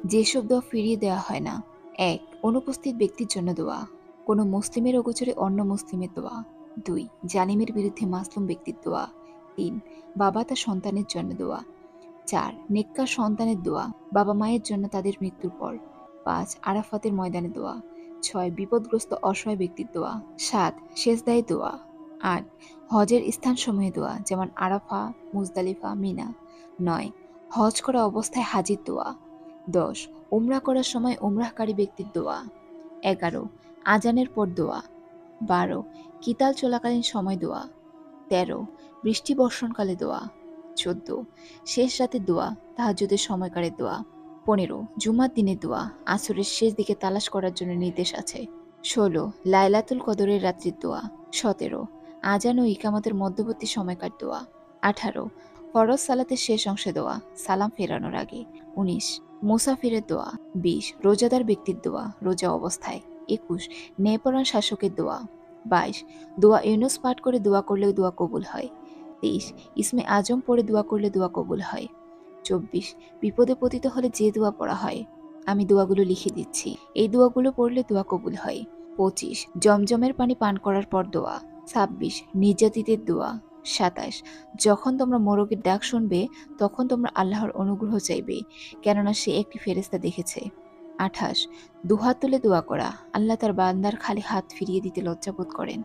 যেসব দোয়া ফিরিয়ে দেওয়া হয় না: ১. অনুপস্থিত ব্যক্তির জন্য দোয়া, কোনো মুসলিমের অগোচরে অন্য মুসলিমের দোয়া। ২. জালিমের বিরুদ্ধে মাসলুম ব্যক্তির দোয়া। ৩. বাবা তার সন্তানের জন্য দোয়া। ৪. নেককার সন্তানের দোয়া, বাবা মায়ের জন্য তাদের মৃত্যুর পর। ৫. আরাফাতের ময়দানে দোয়া। ৬. বিপদগ্রস্ত অসহায় ব্যক্তির দোয়া। ৭. সেজদায় দোয়া। ৮. হজের স্থানসমূহে দোয়া, যেমন আরাফা, মুজদালিফা, মিনা। ৯. হজ করা অবস্থায় হাজির দোয়া। ১০. উমরা করার সময় উমরাহকারী ব্যক্তির দোয়া। ১১. আজানের পর দোয়া। ১২. কিতাল চলাকালীন সময় দোয়া। ১৩. বৃষ্টি বর্ষণকালে দোয়া। ১৪. শেষ রাতে দোয়া, তাহাজ্জুদের সময়কারের দোয়া। ১৫. জুমার দিনের দোয়া, আসরের শেষ দিকে তালাশ করার জন্য নির্দেশ আছে। ১৬. লাইলাতুল কদরের রাত্রির দোয়া। ১৭. আজান ও ইকামতের মধ্যবর্তী সময়কার দোয়া। ১৮. ফরজ সালাতের শেষ অংশে দোয়া, সালাম ফেরানোর আগে। ১৯. মুসাফিরের দোয়া। ২০. রোজাদার ব্যক্তির দোয়া, রোজা অবস্থায়। ২১. ন্যায়পরায়ণ শাসকের দোয়া। ২২. দোয়া ইউনুস পাঠ করে দোয়া করলেও দোয়া কবুল হয়। ২৩. ইসমে আজম পড়ে দোয়া করলে দোয়া কবুল হয়। ২৪. বিপদে পতিত হলে যে দোয়া পড়া হয়, আমি দোয়াগুলো লিখে দিচ্ছি, এই দোয়াগুলো পড়লে দোয়া কবুল হয়। ২৫. জমজমের পানি পান করার পর দোয়া। ২৬. নির্যাতিতের দোয়া। ২৭. যখন তোমরা মোরগের ডাক শুনবে, তখন তোমরা আল্লাহর অনুগ্রহ চাইবে, কেননা সে একটি ফেরেশতা দেখেছে। ২৮. দুহাত তুলে দোয়া করা, আল্লাহ তার বান্দার খালি হাত ফিরিয়ে দিতে লজ্জাবোধ করেন।